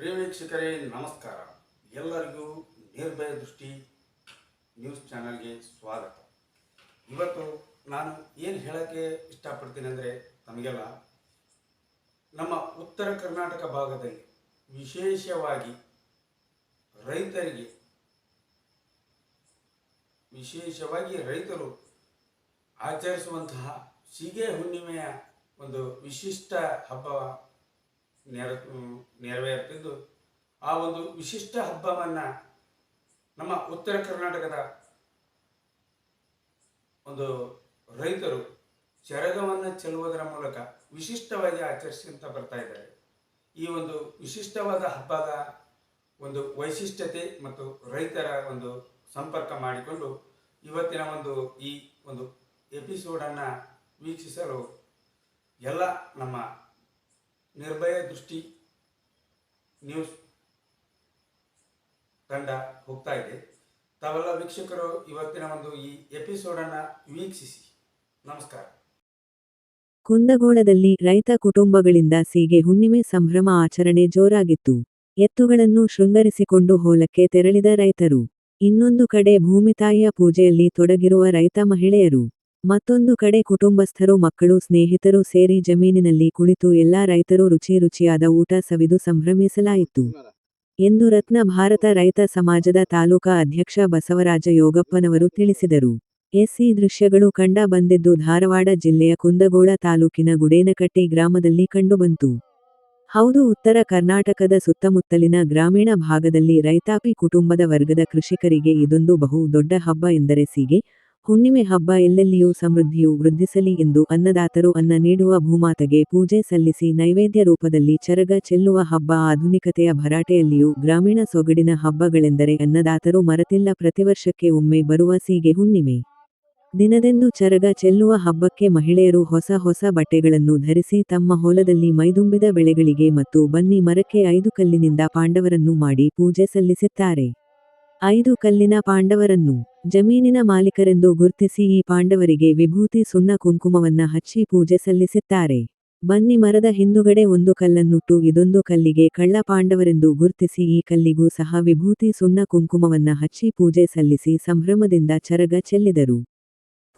ಪ್ರಿಯ ವೀಕ್ಷಕರೇ ನಮಸ್ಕಾರ. ಎಲ್ಲರಿಗೂ ನಿರ್ಭಯ ದೃಷ್ಟಿ ನ್ಯೂಸ್ ಚಾನಲ್ಗೆ ಸ್ವಾಗತ. ಇವತ್ತು ನಾನು ಏನು ಹೇಳೋಕ್ಕೆ ಇಷ್ಟಪಡ್ತೀನಿ ಅಂದರೆ, ನಮಗೆಲ್ಲ ನಮ್ಮ ಉತ್ತರ ಕರ್ನಾಟಕ ಭಾಗದಲ್ಲಿ ವಿಶೇಷವಾಗಿ ರೈತರು ಆಚರಿಸುವಂತಹ ಸೀಗೆ ಹುಣ್ಣಿಮೆಯ ಒಂದು ವಿಶಿಷ್ಟ ಹಬ್ಬ ನೆರವೇರುತ್ತಿದ್ದು, ಆ ಒಂದು ವಿಶಿಷ್ಟ ಹಬ್ಬವನ್ನು ನಮ್ಮ ಉತ್ತರ ಕರ್ನಾಟಕದ ಒಂದು ರೈತರು ಚರಗವನ್ನು ಚೆಲ್ಲುವುದರ ಮೂಲಕ ವಿಶಿಷ್ಟವಾಗಿ ಆಚರಿಸ್ಕೊಂತ ಬರ್ತಾ ಇದ್ದಾರೆ. ಈ ಒಂದು ವಿಶಿಷ್ಟವಾದ ಹಬ್ಬದ ಒಂದು ವೈಶಿಷ್ಟ್ಯತೆ ಮತ್ತು ರೈತರ ಒಂದು ಸಂಪರ್ಕ ಮಾಡಿಕೊಂಡು ಇವತ್ತಿನ ಈ ಒಂದು ಎಪಿಸೋಡನ್ನು ವೀಕ್ಷಿಸಲು ಎಲ್ಲ ನಮ್ಮ ನಿರ್ಭಯ ದೃಷ್ಟಿ ನ್ಯೂಸ್ ತಂಡ ಹೋಗ್ತಾ ಇದೆ. ತಾವೆಲ್ಲ ವೀಕ್ಷಕರು ಇವತ್ತಿನ ಈ ಎಪಿಸೋಡನ್ನು ವೀಕ್ಷಿಸಿ. ನಮಸ್ಕಾರ. ಕುಂದಗೋಳದಲ್ಲಿ ರೈತ ಕುಟುಂಬಗಳಿಂದ ಸೀಗೆ ಹುಣ್ಣಿಮೆ ಸಂಭ್ರಮ ಆಚರಣೆ ಜೋರಾಗಿತ್ತು. ಎತ್ತುಗಳನ್ನು ಶೃಂಗರಿಸಿಕೊಂಡು ಹೊಲಕ್ಕೆ ತೆರಳಿದ ರೈತರು, ಇನ್ನೊಂದು ಕಡೆ ಭೂಮಿತಾಯಿಯ ಪೂಜೆಯಲ್ಲಿ ತೊಡಗಿರುವ ರೈತ ಮಹಿಳೆಯರು, ಮತ್ತೊಂದು ಕಡೆ ಕುಟುಂಬಸ್ಥರು, ಮಕ್ಕಳು, ಸ್ನೇಹಿತರು ಸೇರಿ ಜಮೀನಿನಲ್ಲಿ ಕುಳಿತು ಎಲ್ಲಾ ರೈತರು ರುಚಿಯಾದ ಊಟ ಸವಿದು ಸಂಭ್ರಮಿಸಲಾಯಿತು ಎಂದು ರತ್ನ ಭಾರತ ರೈತ ಸಮಾಜದ ತಾಲೂಕಾ ಅಧ್ಯಕ್ಷ ಬಸವರಾಜ ಯೋಗಪ್ಪನವರು ತಿಳಿಸಿದರು. ಈ ದೃಶ್ಯಗಳು ಕಂಡ ಬಂದಿದ್ದು ಧಾರವಾಡ ಜಿಲ್ಲೆಯ ಕುಂದಗೋಳ ತಾಲೂಕಿನ ಗುಡೇನಕಟ್ಟಿ ಗ್ರಾಮದಲ್ಲಿ ಕಂಡುಬಂತು. ಹೌದು, ಉತ್ತರ ಕರ್ನಾಟಕದ ಸುತ್ತಮುತ್ತಲಿನ ಗ್ರಾಮೀಣ ಭಾಗದಲ್ಲಿ ರೈತಾಪಿ ಕುಟುಂಬದ ವರ್ಗದ ಕೃಷಿಕರಿಗೆ ಇದೊಂದು ಬಹು ದೊಡ್ಡ ಹಬ್ಬ ಎಂದರೆ ಸೀಗೆ ಹುಣ್ಣಿಮೆ ಹಬ್ಬ. ಎಲ್ಲೆಲ್ಲಿಯೂ ಸಮೃದ್ಧಿಯು ವೃದ್ಧಿಸಲಿ ಎಂದು ಅನ್ನದಾತರು ಅನ್ನ ನೀಡುವ ಭೂಮಾತೆಗೆ ಪೂಜೆ ಸಲ್ಲಿಸಿ ನೈವೇದ್ಯ ರೂಪದಲ್ಲಿ ಚರಗ ಚೆಲ್ಲುವ ಹಬ್ಬ. ಆಧುನಿಕತೆಯ ಭರಾಟೆಯಲ್ಲಿಯೂ ಗ್ರಾಮೀಣ ಸೊಗಡಿನ ಹಬ್ಬಗಳೆಂದರೆ ಅನ್ನದಾತರು ಮರೆತಿಲ್ಲ. ಪ್ರತಿವರ್ಷಕ್ಕೆ ಒಮ್ಮೆ ಬರುವ ಸೀಗೆ ಹುಣ್ಣಿಮೆ ದಿನದಂದು ಚರಗ ಚೆಲ್ಲುವ ಹಬ್ಬಕ್ಕೆ ಮಹಿಳೆಯರು ಹೊಸ ಬಟ್ಟೆಗಳನ್ನು ಧರಿಸಿ ತಮ್ಮ ಹೊಲದಲ್ಲಿ ಮೈದುಂಬಿದ ಬೆಳೆಗಳಿಗೆ ಮತ್ತು ಬನ್ನಿ ಮರಕ್ಕೆ 5 ಕಲ್ಲಿನಿಂದ ಪಾಂಡವರನ್ನು ಮಾಡಿ ಪೂಜೆ ಸಲ್ಲಿಸುತ್ತಾರೆ. 5 ಕಲ್ಲಿನ ಪಾಂಡವರನ್ನು ಜಮೀನಿನ ಮಾಲೀಕರೆಂದು ಗುರ್ತಿಸಿ ಈ ಪಾಂಡವರಿಗೆ ವಿಭೂತಿ, ಸುಣ್ಣ, ಕುಂಕುಮವನ್ನ ಹಚ್ಚಿ ಪೂಜೆ ಸಲ್ಲಿಸುತ್ತಾರೆ. ಬನ್ನಿ ಮರದ ಹಿಂದುಗಡೆ ಒಂದು ಕಲ್ಲನ್ನುಟ್ಟು ಇದೊಂದು ಕಲ್ಲಿಗೆ ಕಳ್ಳ ಪಾಂಡವರೆಂದು ಗುರ್ತಿಸಿ ಈ ಕಲ್ಲಿಗೂ ಸಹ ವಿಭೂತಿ, ಸುಣ್ಣ, ಕುಂಕುಮವನ್ನ ಹಚ್ಚಿ ಪೂಜೆ ಸಲ್ಲಿಸಿ ಸಂಭ್ರಮದಿಂದ ಚರಗ ಚೆಲ್ಲಿದರು.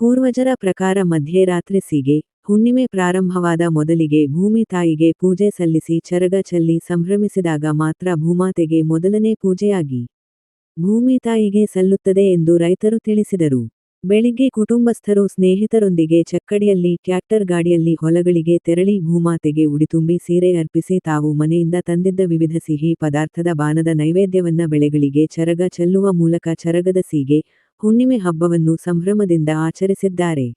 ಪೂರ್ವಜರ ಪ್ರಕಾರ ಮಧ್ಯರಾತ್ರಿ ಸೀಗೆ ಹುಣ್ಣಿಮೆ ಪ್ರಾರಂಭವಾದ ಮೊದಲಿಗೆ ಭೂಮಿ ತಾಯಿಗೆ ಪೂಜೆ ಸಲ್ಲಿಸಿ ಚರಗ ಚೆಲ್ಲಿ ಸಂಭ್ರಮಿಸಿದಾಗ ಮಾತ್ರ ಭೂಮಾತೆಗೆ ಮೊದಲನೇ ಪೂಜೆಯಾಗಿ ಭೂಮಿ ತಾಯಿಗೆ ಸಲ್ಲುತ್ತದೆ ಎಂದು ರೈತರು ತಿಳಿಸಿದರು. ಬೆಳಿಗ್ಗೆ ಕುಟುಂಬಸ್ಥರು ಸ್ನೇಹಿತರೊಂದಿಗೆ ಚಕ್ಕಡಿಯಲ್ಲಿ, ಟ್ರ್ಯಾಕ್ಟರ್ ಗಾಡಿಯಲ್ಲಿ ಹೊಲಗಳಿಗೆ ತೆರಳಿ ಭೂಮಾತೆಗೆ ಉಡಿತುಂಬಿ ಸೀರೆ ಅರ್ಪಿಸಿ ತಾವು ಮನೆಯಿಂದ ತಂದಿದ್ದ ವಿವಿಧ ಸಿಹಿ ಪದಾರ್ಥದ ಬಾನದ ನೈವೇದ್ಯವನ್ನ ಬೆಳೆಗಳಿಗೆ ಚರಗ ಚೆಲ್ಲುವ ಮೂಲಕ ಚರಗದ ಸೀಗೆ ಹುಣ್ಣಿಮೆ ಹಬ್ಬವನ್ನು ಸಂಭ್ರಮದಿಂದ ಆಚರಿಸಿದ್ದಾರೆ.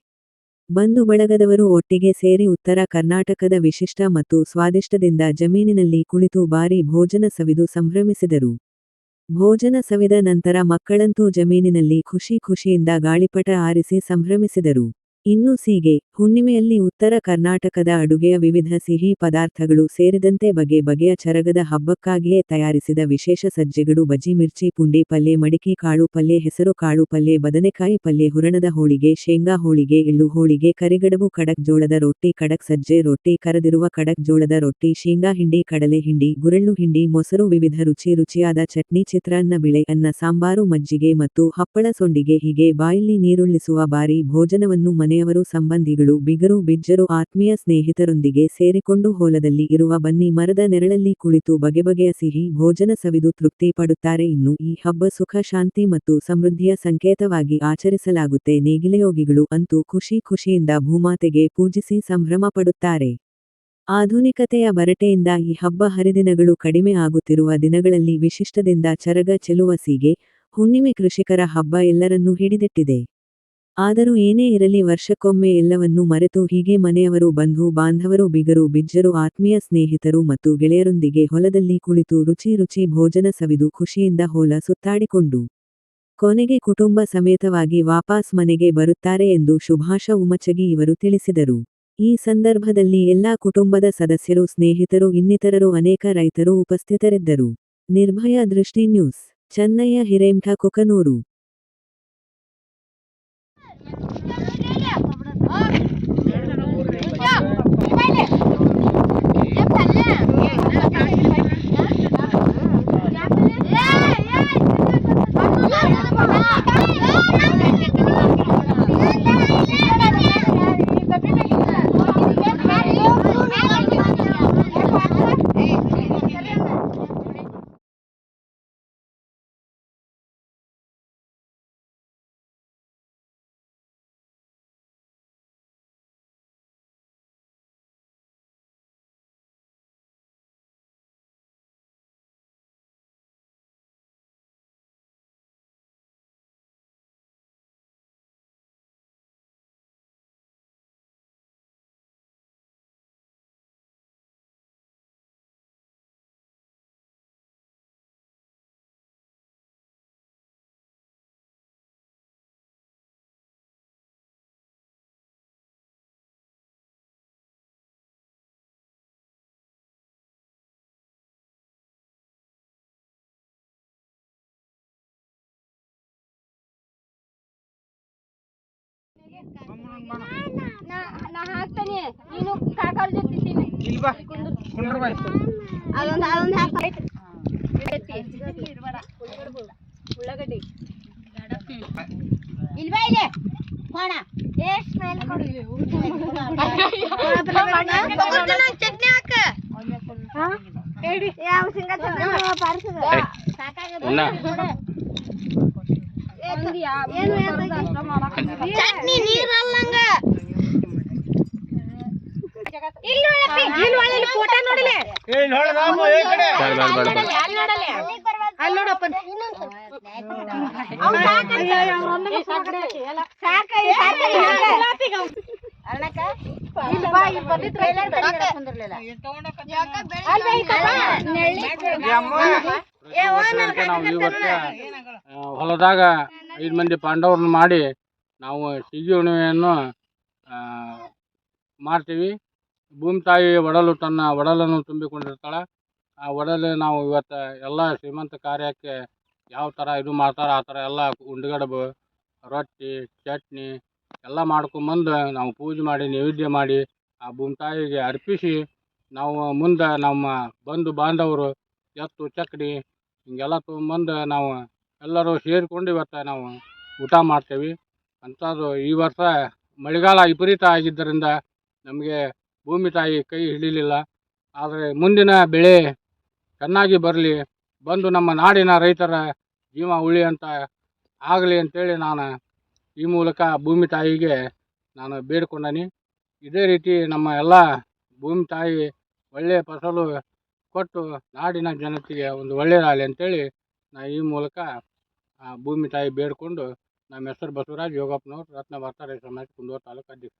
ಬಂಧು ಬಳಗದವರು ಒಟ್ಟಿಗೆ ಸೇರಿ ಉತ್ತರ ಕರ್ನಾಟಕದ ವಿಶಿಷ್ಟ ಮತ್ತು ಸ್ವಾದಿಷ್ಟದಿಂದ ಜಮೀನಿನಲ್ಲಿ ಕುಳಿತು ಭಾರೀ ಭೋಜನ ಸವಿದು ಸಂಭ್ರಮಿಸಿದರು. ಭೋಜನ ಸವಿದ ನಂತರ ಮಕ್ಕಳಂತೂ ಜಮೀನಿನಲ್ಲಿ ಖುಷಿಯಿಂದ ಗಾಳಿಪಟ ಆರಿಸಿ ಸಂಭ್ರಮಿಸಿದರು. ಇನ್ನು ಸೀಗೆ ಹುಣ್ಣಿಮೆಯಲ್ಲಿ ಉತ್ತರ ಕರ್ನಾಟಕದ ಅಡುಗೆಯ ವಿವಿಧ ಸಿಹಿ ಪದಾರ್ಥಗಳು ಸೇರಿದಂತೆ ಬಗೆಯ ಚರಗದ ಹಬ್ಬಕ್ಕಾಗಿಯೇ ತಯಾರಿಸಿದ ವಿಶೇಷ ಸಜ್ಜೆಗಳು, ಬಜ್ಜಿ, ಮಿರ್ಚಿ, ಪುಂಡಿ ಪಲ್ಯ, ಮಡಿಕೆ ಕಾಳು ಪಲ್ಯ, ಹೆಸರು ಕಾಳು ಪಲ್ಯ, ಬದನೆಕಾಯಿ ಪಲ್ಯ, ಹುರಣದ ಹೋಳಿಗೆ, ಶೇಂಗಾ ಹೋಳಿಗೆ, ಎಳ್ಳು ಹೋಳಿಗೆ, ಕರಿಗಡಬು, ಕಡಕ್ ಜೋಳದ ರೊಟ್ಟಿ, ಕಡಕ್ ಸಜ್ಜೆ ರೊಟ್ಟಿ, ಕರದಿರುವ ಕಡಕ್ ಜೋಳದ ರೊಟ್ಟಿ, ಶೇಂಗಾ ಹಿಂಡಿ, ಕಡಲೆ ಹಿಂಡಿ, ಗುರೆಳ್ಳು ಹಿಂಡಿ, ಮೊಸರು, ವಿವಿಧ ರುಚಿಯಾದ ಚಟ್ನಿ, ಚಿತ್ರಾನ್ನ, ಬಿಳೆ ಅನ್ನ, ಸಾಂಬಾರು, ಮಜ್ಜಿಗೆ ಮತ್ತು ಹಪ್ಪಳ, ಸೊಂಡಿಗೆ ಹೀಗೆ ಬಾಯಲ್ಲಿ ನೀರುಳ್ಳಿಸುವ ಭಾರೀ ಭೋಜನವನ್ನು ಮನೆಯವರು, ಸಂಬಂಧಿಗಳು, ಬಿಗರು ಬಿಜ್ಜರು, ಆತ್ಮೀಯ ಸ್ನೇಹಿತರೊಂದಿಗೆ ಸೇರಿಕೊಂಡು ಹೊಲದಲ್ಲಿ ಇರುವ ಬನ್ನಿ ಮರದ ನೆರಳಲ್ಲಿ ಕುಳಿತು ಬಗೆಯ ಸಿಹಿ ಭೋಜನ ಸವಿದು ತೃಪ್ತಿ ಪಡುತ್ತಾರೆ. ಇನ್ನು ಈ ಹಬ್ಬ ಸುಖ, ಶಾಂತಿ ಮತ್ತು ಸಮೃದ್ಧಿಯ ಸಂಕೇತವಾಗಿ ಆಚರಿಸಲಾಗುತ್ತೆ. ನೇಗಿಲಯೋಗಿಗಳು ಅಂತೂ ಖುಷಿಯಿಂದ ಭೂಮಾತೆಗೆ ಪೂಜಿಸಿ ಸಂಭ್ರಮ ಪಡುತ್ತಾರೆ. ಆಧುನಿಕತೆಯ ಬರಟೆಯಿಂದ ಈ ಹಬ್ಬ ಹರಿದಿನಗಳು ಕಡಿಮೆ ಆಗುತ್ತಿರುವ ದಿನಗಳಲ್ಲಿ ವಿಶಿಷ್ಟದಿಂದ ಚರಗ ಚೆಲ್ಲುವ ಸೀಗೆ ಹುಣ್ಣಿಮೆ ಕೃಷಿಕರ ಹಬ್ಬ ಎಲ್ಲರನ್ನೂ ಹಿಡಿದಿಟ್ಟಿದೆ. ಆದರೂ ಏನೇ ಇರಲಿ ವರ್ಷಕ್ಕೊಮ್ಮೆ ಎಲ್ಲವನ್ನೂ ಮರೆತು ಹೀಗೆ ಮನೆಯವರು, ಬಂಧು ಬಾಂಧವರು, ಬಿಗರು ಬಿಜ್ಜರು, ಆತ್ಮೀಯ ಸ್ನೇಹಿತರು ಮತ್ತು ಗೆಳೆಯರೊಂದಿಗೆ ಹೊಲದಲ್ಲಿ ಕುಳಿತು ರುಚಿ ಭೋಜನ ಸವಿದು ಖುಷಿಯಿಂದ ಹೊಲ ಸುತ್ತಾಡಿಕೊಂಡು ಕೊನೆಗೆ ಕುಟುಂಬ ಸಮೇತವಾಗಿ ವಾಪಸ್ ಮನೆಗೆ ಬರುತ್ತಾರೆ ಎಂದು ಸುಭಾಷ ಉಮಚಗಿ ಇವರು ತಿಳಿಸಿದರು. ಈ ಸಂದರ್ಭದಲ್ಲಿ ಎಲ್ಲಾ ಕುಟುಂಬದ ಸದಸ್ಯರು, ಸ್ನೇಹಿತರು, ಇನ್ನಿತರರು, ಅನೇಕ ರೈತರು ಉಪಸ್ಥಿತರಿದ್ದರು. ನಿರ್ಭಯ ದೃಷ್ಟಿ ನ್ಯೂಸ್, ಚೆನ್ನಯ್ಯ ಹಿರೇಮಠ, ಕುಕನೂರು. ನಾ ಹಾಕ್ತೇನೆ ನೀನು ಕಾಕಾರ ಜೊತೆ ತಿನ್ನು. ಅದೊಂದು ಹಾಕೈತಿ ಉಳ್ಳಾಗಡ್ಡಿ ಇಲ್ವಾ ಇದೆ ಕೋಣ ಎಷ್ಟು ಸ್ಮೆಲ್ ಚಟ್ನಿ ಹಾಕ ಯಾವ ಶೇಂಗಾ ಚಟ್ನಿ ನೀರಲ್ಲಂಗ ಫೋಟೋ ನೋಡಿಲೆ ನಾವು ಇವತ್ತು ಹೊಲದಾಗ 5 ಮಂದಿ ಪಾಂಡವ್ರನ್ನ ಮಾಡಿ ನಾವು ಸಿಗಿ ಹುಣ್ಣಿಮೆಯನ್ನು ಮಾಡ್ತೀವಿ. ಭೂಮಿ ತಾಯಿ ಒಡಲು ತನ್ನ ಒಡಲನ್ನು ತುಂಬಿಕೊಂಡಿರ್ತಾಳೆ. ಆ ಒಡಲು ನಾವು ಇವತ್ತು ಎಲ್ಲ ಶ್ರೀಮಂತ ಕಾರ್ಯಕ್ಕೆ ಯಾವ ಥರ ಇದು ಮಾಡ್ತಾರೆ ಆ ಥರ ಎಲ್ಲ ಉಂಡುಗಡುಬು ರೊಟ್ಟಿ ಚಟ್ನಿ ಎಲ್ಲ ಮಾಡ್ಕೊಂಬಂದು ನಾವು ಪೂಜೆ ಮಾಡಿ ನೈವೇದ್ಯ ಮಾಡಿ ಆ ಭೂಮಿ ತಾಯಿಗೆ ಅರ್ಪಿಸಿ ನಾವು ಮುಂದೆ ನಮ್ಮ ಬಂಧು ಬಾಂಧವರು ಎತ್ತು ಚಕ್ಕಡಿ ಹಿಂಗೆಲ್ಲ ತೊಗೊಂಬಂದು ನಾವು ಎಲ್ಲರೂ ಸೇರಿಕೊಂಡು ಇವತ್ತು ನಾವು ಊಟ ಮಾಡ್ತೇವೆ. ಅಂಥದ್ದು ಈ ವರ್ಷ ಮಳೆಗಾಲ ವಿಪರೀತ ಆಗಿದ್ದರಿಂದ ನಮಗೆ ಭೂಮಿ ತಾಯಿ ಕೈ ಹಿಡಿಲಿಲ್ಲ. ಆದರೆ ಮುಂದಿನ ಬೆಳೆ ಚೆನ್ನಾಗಿ ಬರಲಿ, ಬಂದು ನಮ್ಮ ನಾಡಿನ ರೈತರ ಜೀವ ಉಳಿಯಂತ ಆಗಲಿ ಅಂತೇಳಿ ನಾನು ಈ ಮೂಲಕ ಭೂಮಿ ತಾಯಿಗೆ ನಾನು ಬೇಡ್ಕೊಂಡೀನಿ. ಇದೇ ರೀತಿ ನಮ್ಮ ಎಲ್ಲ ಭೂಮಿ ತಾಯಿ ಒಳ್ಳೆಯ ಫಸಲು ಕೊಟ್ಟು ನಾಡಿನ ಜನತೆಗೆ ಒಂದು ಒಳ್ಳೆಯದಾಗಲಿ ಅಂತೇಳಿ ನಾನು ಈ ಮೂಲಕ ಭೂಮಿ ತಾಯಿ ಬೇಡಿಕೊಂಡು ನಮ್ಮ ಹೆಸರು ಬಸವರಾಜ್ ಯೋಗಪ್ಪನವ್ರು, ರತ್ನ ಭಾರತ ರೈತ ಸಮಾಜ ಕುಂದೂರು ತಾಲೂಕು ಅಧ್ಯಕ್ಷ.